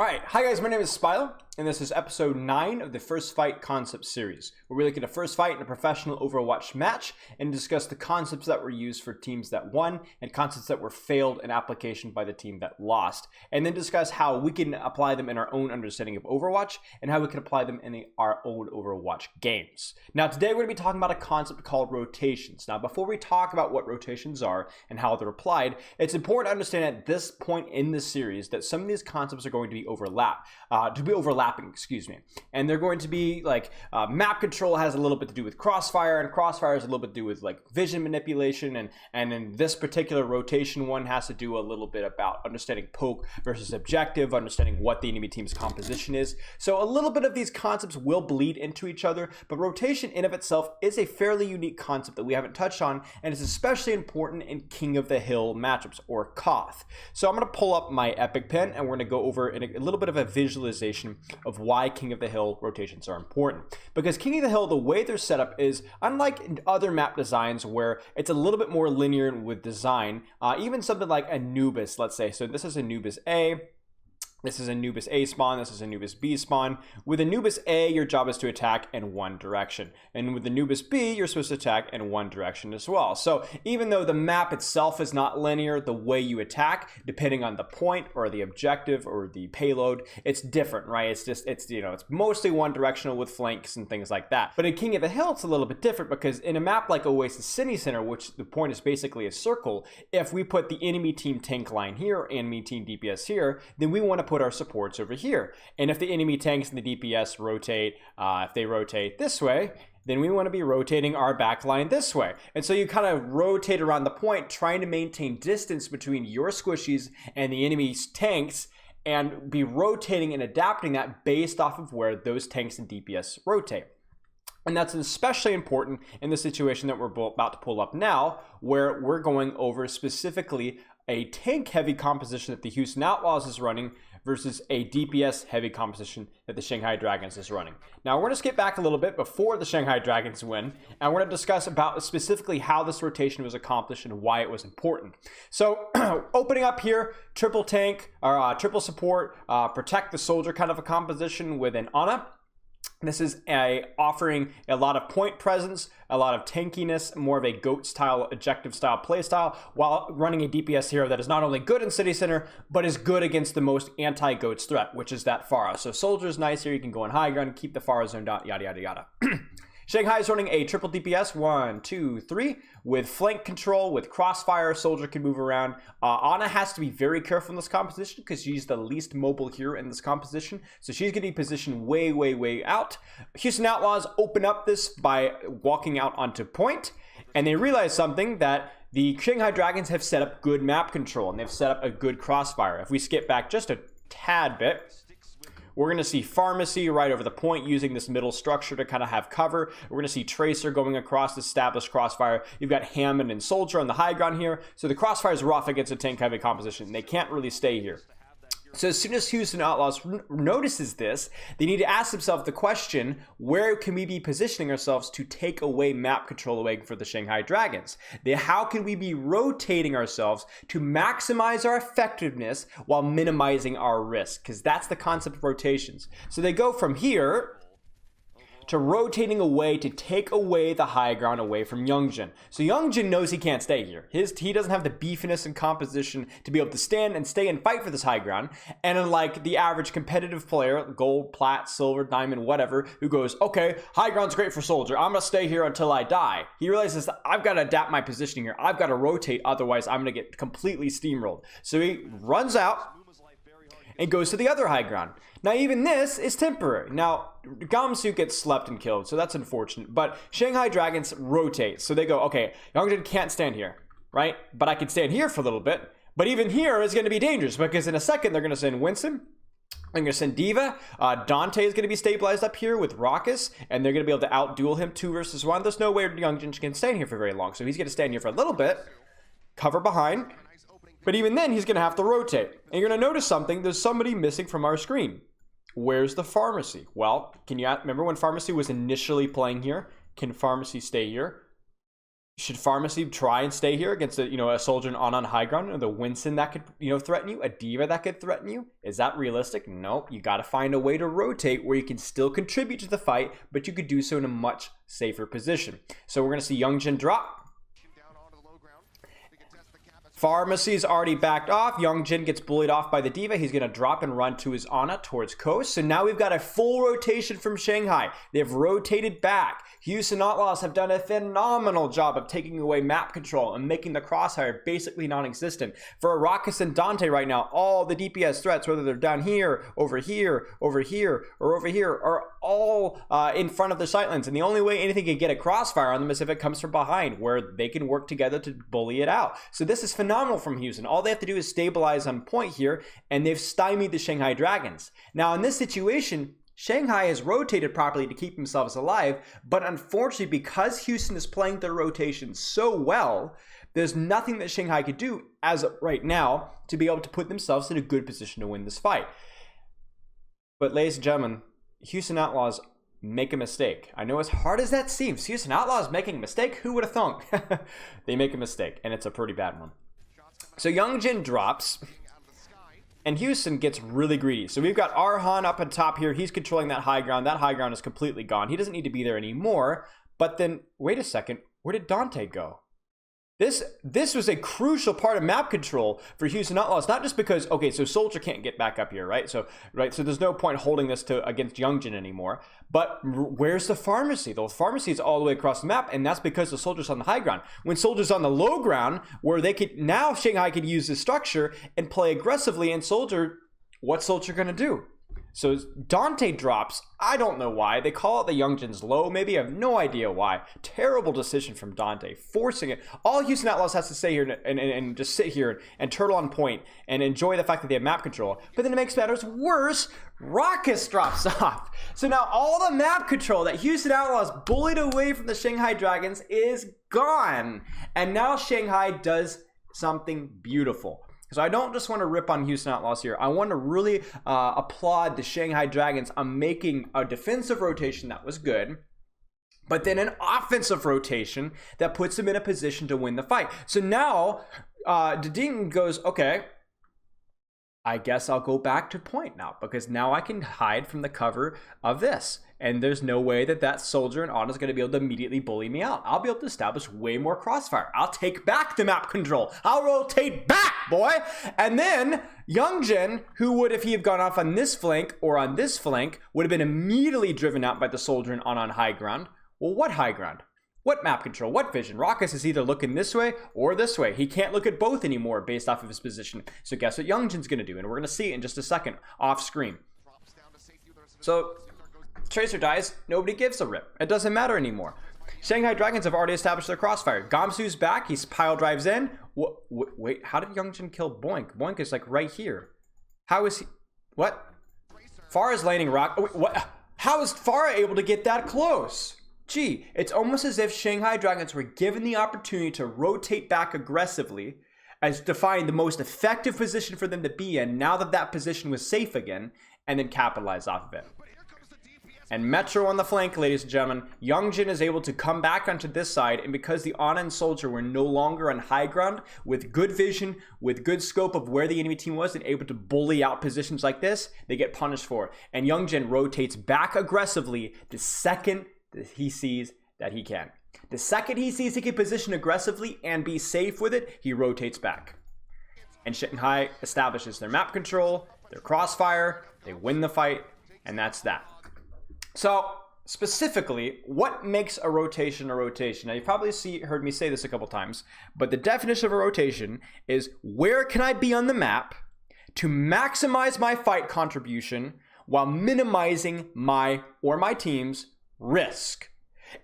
Alright, hi guys, my name is Spilo, and this is episode 9 of the First Fight Concept series, where we look at a first fight in a professional Overwatch match and discuss the concepts that were used for teams that won and concepts that were failed in application by the team that lost, and then discuss how we can apply them in our own understanding of Overwatch and how we can apply them in our own Overwatch games. Now today we're going to be talking about a concept called rotations. Now before we talk about what rotations are and how they're applied, it's important to understand at this point in the series that some of these concepts are going to be overlapping, excuse me, and they're going to be like map control has a little bit to do with crossfire, and crossfire has a little bit to do with like vision manipulation, and in this particular rotation one has to do a little bit about understanding poke versus objective, understanding what the enemy team's composition is. So a little bit of these concepts will bleed into each other, but rotation in of itself is a fairly unique concept that we haven't touched on, and it's especially important in King of the Hill matchups, or KOTH. So I'm going to pull up my epic pen and we're going to go over in a little bit of a visualization of why King of the Hill rotations are important. Because King of the Hill, the way they're set up is unlike other map designs where it's a little bit more linear with design, even something like Anubis, let's say. So this is Anubis A. This is Anubis A spawn, this is Anubis B spawn. With Anubis A, your job is to attack in one direction. And with Anubis B, you're supposed to attack in one direction as well. So even though the map itself is not linear, the way you attack, depending on the point or the objective or the payload, it's different, right? It's mostly one directional with flanks and things like that. But in King of the Hill, it's a little bit different because in a map like Oasis City Center, which the point is basically a circle, if we put the enemy team tank line here, enemy team DPS here, then we want to put our supports over here. And if the enemy tanks and the DPS rotate, if they rotate this way, then we want to be rotating our backline this way. And so you kind of rotate around the point, trying to maintain distance between your squishies and the enemy's tanks, and be rotating and adapting that based off of where those tanks and DPS rotate. And that's especially important in the situation that we're about to pull up now, where we're going over specifically a tank heavy composition that the Houston Outlaws is running versus a DPS heavy composition that the Shanghai Dragons is running. Now we're going to skip back a little bit before the Shanghai Dragons win, and we're going to discuss about specifically how this rotation was accomplished and why it was important. So opening up here, triple tank or triple support, protect the soldier kind of a composition with an Ana. This is offering a lot of point presence, a lot of tankiness, more of a GOAT style, objective style play style, while running a DPS hero that is not only good in City Center, but is good against the most anti-GOATs threat, which is that Pharah. So Soldier is nice here, you can go in high ground, keep the Pharah zoned out, yada yada yada. Shanghai is running a triple DPS, 1, 2, 3, with flank control, with crossfire, Soldier can move around. Ana has to be very careful in this composition because she's the least mobile hero in this composition, so she's going to be positioned way out. Houston Outlaws open up this by walking out onto point, and they realize something, that the Shanghai Dragons have set up good map control, and they've set up a good crossfire. If we skip back just a tad bit, we're going to see Pharmacy right over the point using this middle structure to kind of have cover. We're going to see Tracer going across established crossfire. You've got Hammond and Soldier on the high ground here. So the crossfire is rough against a tank heavy composition. They can't really stay here. So as soon as Houston Outlaws notices this, they need to ask themselves the question, where can we be positioning ourselves to take away map control away for the Shanghai Dragons? How can we be rotating ourselves to maximize our effectiveness while minimizing our risk? Because that's the concept of rotations. So they go from here to rotating away to take away the high ground away from Youngjin. So Youngjin knows he can't stay here. He doesn't have the beefiness and composition to be able to stand and stay and fight for this high ground. And unlike the average competitive player, gold, plat, silver, diamond, whatever, who goes, okay, high ground's great for Soldier, I'm gonna stay here until I die. He realizes that I've got to adapt my positioning here. I've got to rotate, otherwise I'm gonna get completely steamrolled. So he runs out and goes to the other high ground. Now even this is temporary. Now Gamsu gets slept and killed, so that's unfortunate, but Shanghai Dragons rotate. So they go, okay, Youngjin can't stand here, right? But I can stand here for a little bit, but even here is going to be dangerous because in a second they're going to send Winston, they're going to send Diva, Dante is going to be stabilized up here with Raucus, and they're going to be able to outduel him 2 versus 1. There's no way Youngjin can stand here for very long, so he's going to stand here for a little bit, cover behind, but even then he's going to have to rotate. And you're going to notice something, there's somebody missing from our screen. Where's the Pharmacy? Well, can you remember when Pharmacy was initially playing here? Can Pharmacy stay here? Should Pharmacy try and stay here against a soldier on high ground, or the Winston that could threaten you, a diva that could threaten you? Is that realistic? Nope. You got to find a way to rotate where you can still contribute to the fight, but you could do so in a much safer position. So we're going to see Youngjin drop. Pharmacy's already backed off. Youngjin gets bullied off by the diva. He's going to drop and run to his Ana towards coast. So now we've got a full rotation from Shanghai. They've rotated back. Houston Outlaws have done a phenomenal job of taking away map control and making the crosshair basically non-existent. For Arrakis and Dante right now, all the DPS threats, whether they're down here, over here, over here, or over here, are all in front of the sightlines. And the only way anything can get a crossfire on them is if it comes from behind, where they can work together to bully it out. So this is phenomenal from Houston. All they have to do is stabilize on point here, and they've stymied the Shanghai Dragons. Now in this situation, Shanghai has rotated properly to keep themselves alive, but unfortunately, because Houston is playing their rotation so well, there's nothing that Shanghai could do as of right now to be able to put themselves in a good position to win this fight. But ladies and gentlemen, Houston Outlaws make a mistake. I know as hard as that seems, Houston Outlaws making a mistake, who would have thunk? They make a mistake, and it's a pretty bad one. So Youngjin drops, and Houston gets really greedy. So we've got Arhan up on top here. He's controlling that high ground. That high ground is completely gone. He doesn't need to be there anymore. But then, wait a second. Where did Dante go? This was a crucial part of map control for Houston Outlaws. Not just because, okay, so Soldier can't get back up here, right? So there's no point holding this against Youngjin anymore. But where's the Pharmacy? The Pharmacy is all the way across the map, and that's because the Soldier's on the high ground. When Soldier's on the low ground, where they could, now Shanghai could use this structure and play aggressively, and Soldier, what's Soldier gonna do? So Dante drops. I don't know why. They call it the Youngjin's low. Maybe I have no idea why. Terrible decision from Dante, forcing it. All Houston Outlaws has to say here and just sit here and turtle on point and enjoy the fact that they have map control. But then it makes matters worse. Arrakis drops off. So now all the map control that Houston Outlaws bullied away from the Shanghai Dragons is gone. And now Shanghai does something beautiful. So I don't just want to rip on Houston Outlaws here. I want to really applaud the Shanghai Dragons on making a defensive rotation that was good, but then an offensive rotation that puts them in a position to win the fight. So now Deding goes, okay, I guess I'll go back to point now, because now I can hide from the cover of this. And there's no way that Soldier and Ana is going to be able to immediately bully me out. I'll be able to establish way more crossfire. I'll take back the map control. I'll rotate back, boy. And then Youngjin, who would, if he had gone off on this flank or on this flank, would have been immediately driven out by the Soldier and Ana on high ground. Well, what high ground? What map control? What vision? Arrakis is either looking this way or this way. He can't look at both anymore based off of his position. So guess what Youngjin's going to do? And we're going to see it in just a second off screen. So Tracer dies, nobody gives a rip. It doesn't matter anymore. Shanghai Dragons have already established their crossfire. Gamsu's back, he's pile drives in. Wait, how did Youngjin kill Boink? Boink is like right here. How is he? What? Farah's landing rock. Wait, what? How is Farah able to get that close? Gee, it's almost as if Shanghai Dragons were given the opportunity to rotate back aggressively as to find the most effective position for them to be in now that that position was safe again, and then capitalize off of it. And Metro on the flank, ladies and gentlemen. Youngjin is able to come back onto this side, and because the Ana and Soldier were no longer on high ground, with good vision, with good scope of where the enemy team was, and able to bully out positions like this, they get punished for it. And Youngjin rotates back aggressively the second that he sees that he can. The second he sees he can position aggressively and be safe with it, he rotates back. And Shanghai establishes their map control, their crossfire, they win the fight, and that's that. So, specifically, what makes a rotation a rotation? Now, you've probably heard me say this a couple times, but the definition of a rotation is where can I be on the map to maximize my fight contribution while minimizing my or my team's risk.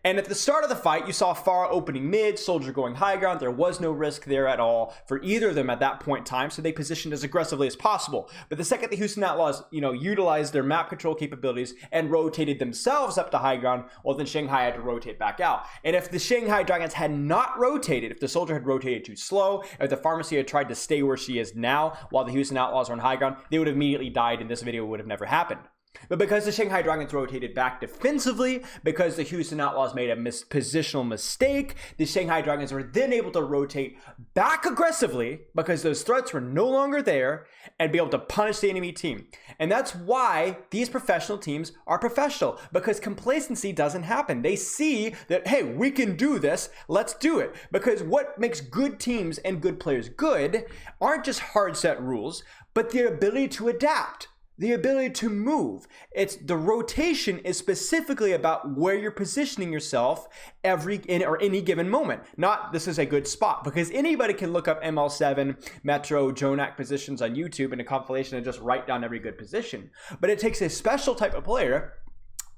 And at the start of the fight, you saw Farah opening mid, Soldier going high ground. There was no risk there at all for either of them at that point in time, so they positioned as aggressively as possible. But the second the Houston Outlaws, utilized their map control capabilities and rotated themselves up to high ground, well, then Shanghai had to rotate back out. And if the Shanghai Dragons had not rotated, if the Soldier had rotated too slow, if the Pharmacy had tried to stay where she is now while the Houston Outlaws are on high ground, they would have immediately died and this video would have never happened. But because the Shanghai Dragons rotated back defensively, because the Houston Outlaws made a positional mistake, the Shanghai Dragons were then able to rotate back aggressively because those threats were no longer there and be able to punish the enemy team. And that's why these professional teams are professional, because complacency doesn't happen. They see that, hey, we can do this, let's do it. Because what makes good teams and good players good aren't just hard set rules, but the ability to adapt. The ability to move. It's the rotation is specifically about where you're positioning yourself any given moment. Not this is a good spot, because anybody can look up ML7, Metro, Jonak positions on YouTube in a compilation and just write down every good position. But it takes a special type of player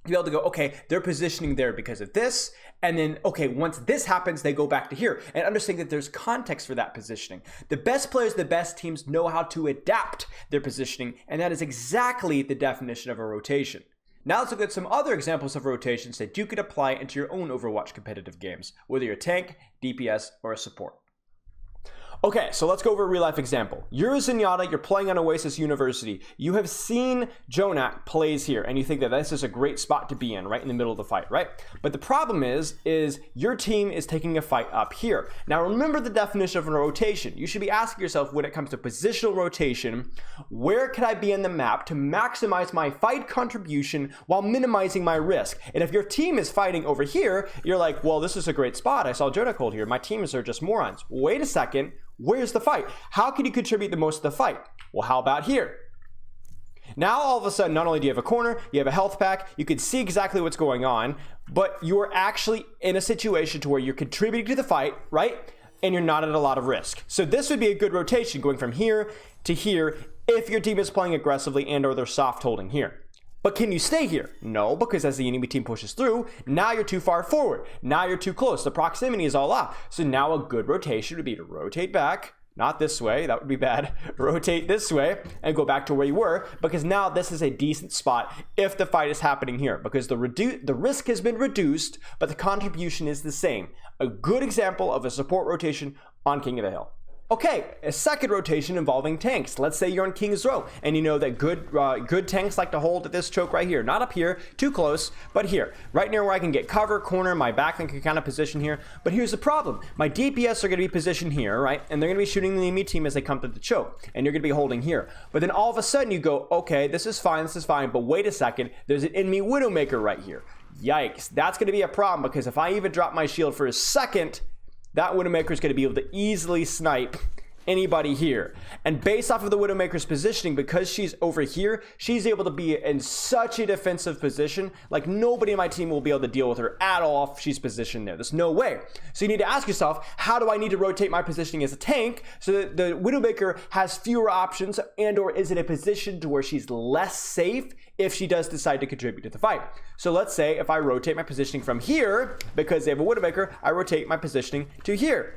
to be able to go, okay, they're positioning there because of this, and then, okay, once this happens, they go back to here, and understand that there's context for that positioning. The best players, the best teams know how to adapt their positioning, and that is exactly the definition of a rotation. Now let's look at some other examples of rotations that you could apply into your own Overwatch competitive games, whether you're a tank, DPS, or a support. Okay, so let's go over a real life example. You're a Zenyatta, you're playing on Oasis University. You have seen Jonak plays here, and you think that this is a great spot to be in, right in the middle of the fight, right? But the problem is your team is taking a fight up here. Now remember the definition of a rotation. You should be asking yourself when it comes to positional rotation, where could I be in the map to maximize my fight contribution while minimizing my risk? And if your team is fighting over here, you're like, well, this is a great spot. I saw Jonak hold here. My teams are just morons. Wait a second. Where's the fight? How can you contribute the most to the fight? Well, how about here? Now, all of a sudden, not only do you have a corner, you have a health pack, you can see exactly what's going on, but you're actually in a situation to where you're contributing to the fight, right? And you're not at a lot of risk. So this would be a good rotation going from here to here if your team is playing aggressively and or they're soft holding here. But can you stay here? No, because as the enemy team pushes through, now you're too far forward. Now you're too close. The proximity is all off. So now a good rotation would be to rotate back, not this way, that would be bad. Rotate this way and go back to where you were, because now this is a decent spot if the fight is happening here, because the risk has been reduced, but the contribution is the same. A good example of a support rotation on King of the Hill. Okay, a second rotation involving tanks. Let's say you're on King's Row, and you know that good tanks like to hold at this choke right here. Not up here, too close, but here. Right near where I can get cover, corner, my backlink can kind of position here. But here's the problem. My DPS are going to be positioned here, right? And they're going to be shooting the enemy team as they come to the choke. And you're going to be holding here. But then all of a sudden you go, okay, this is fine, but wait a second. There's an enemy Widowmaker right here. Yikes, that's going to be a problem, because if I even drop my shield for a second, that Widowmaker is going to be able to easily snipe anybody here. And based off of the Widowmaker's positioning, because she's over here, she's able to be in such a defensive position, like nobody in my team will be able to deal with her at all if she's positioned there. There's no way. So you need to ask yourself, how do I need to rotate my positioning as a tank so that the Widowmaker has fewer options, and or is it a position to where she's less safe if she does decide to contribute to the fight? So let's say if I rotate my positioning from here, because they have a Widowmaker, I rotate my positioning to here.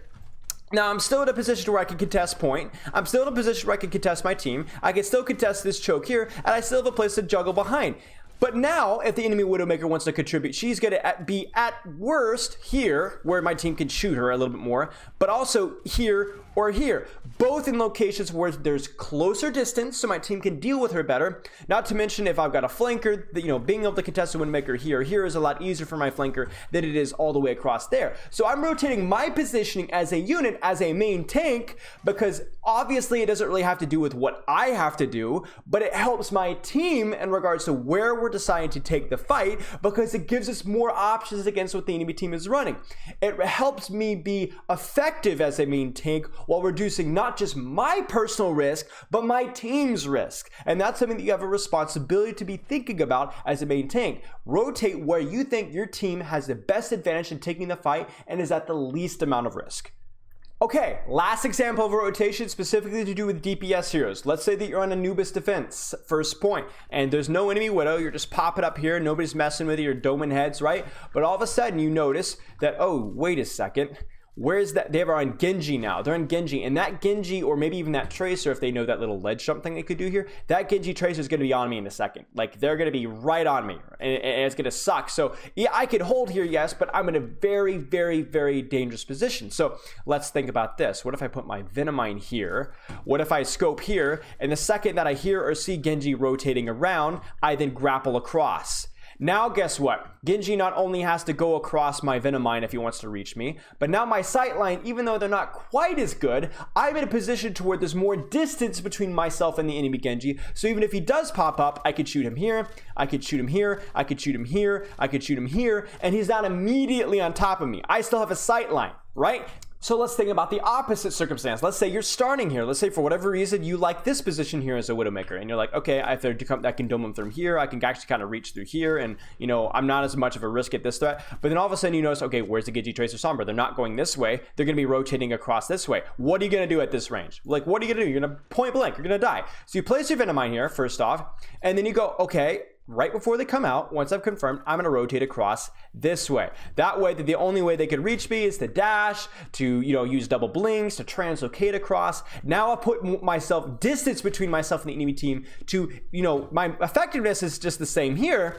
Now, I'm still in a position where I can contest point. I'm still in a position where I can contest my team. I can still contest this choke here, and I still have a place to juggle behind. But now, if the enemy Widowmaker wants to contribute, she's going to be at worst here, where my team can shoot her a little bit more, but also here or here, both in locations where there's closer distance, so my team can deal with her better. Not to mention, if I've got a flanker, being able to contest a Widowmaker here is a lot easier for my flanker than it is all the way across there. So I'm rotating my positioning as a unit, as a main tank, because obviously it doesn't really have to do with what I have to do, but it helps my team in regards to where we're deciding to take the fight, because it gives us more options against what the enemy team is running. It helps me be effective as a main tank while reducing not just my personal risk, but my team's risk. And that's something that you have a responsibility to be thinking about as a main tank. Rotate where you think your team has the best advantage in taking the fight and is at the least amount of risk. Okay, last example of a rotation specifically to do with DPS heroes. Let's say that you're on Anubis defense, first point, and there's no enemy Widow. You're just popping up here. Nobody's messing with you. You're doming heads, right? But all of a sudden you notice that, oh, wait a second. Where's that? They are on Genji now. They're on Genji, and that Genji, or maybe even that Tracer, if they know that little ledge jump thing they could do here, that Genji Tracer is going to be on me in a second. Like, they're going to be right on me, and it's going to suck. So yeah, I could hold here, yes, but I'm in a very, very, very dangerous position. So let's think about this. What if I put my Venomine here? What if I scope here, and the second that I hear or see Genji rotating around, I then grapple across? Now, guess what? Genji not only has to go across my Venomine if he wants to reach me, but now my sightline, even though they're not quite as good, I'm in a position to where there's more distance between myself and the enemy Genji. So even if he does pop up, I could shoot him here, I could shoot him here, I could shoot him here, I could shoot him here, and he's not immediately on top of me. I still have a sightline, right? So let's think about the opposite circumstance. Let's say you're starting here. Let's say for whatever reason you like this position here as a Widowmaker, and you're like, okay, I can dome him from here. I can actually kind of reach through here, and you know, I'm not as much of a risk at this threat. But then all of a sudden you notice, okay, where's the Genji Tracer Sombra? They're not going this way. They're going to be rotating across this way. What are you going to do at this range? Like, what are you going to do? You're going to point blank. You're going to die. So you place your Venomine here first off, and then you go, okay, right before they come out, once I've confirmed, I'm going to rotate across this way. That way, that the only way they could reach me is to dash, to, you know, use double blinks, to translocate across. Now I put myself, distance between myself and the enemy team to, you know, my effectiveness is just the same here,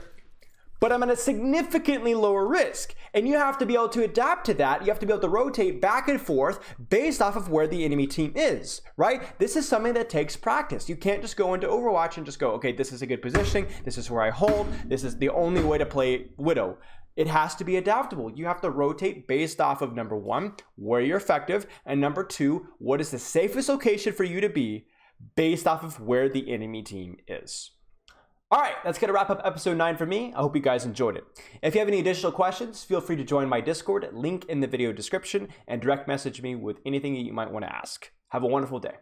but I'm at a significantly lower risk. And you have to be able to adapt to that. You have to be able to rotate back and forth based off of where the enemy team is, right? This is something that takes practice. You can't just go into Overwatch and just go, okay, this is a good positioning. This is where I hold. This is the only way to play Widow. It has to be adaptable. You have to rotate based off of, number one, where you're effective, and number two, what is the safest location for you to be based off of where the enemy team is. All right, that's going to wrap up episode 9 for me. I hope you guys enjoyed it. If you have any additional questions, feel free to join my Discord, link in the video description, and direct message me with anything that you might want to ask. Have a wonderful day.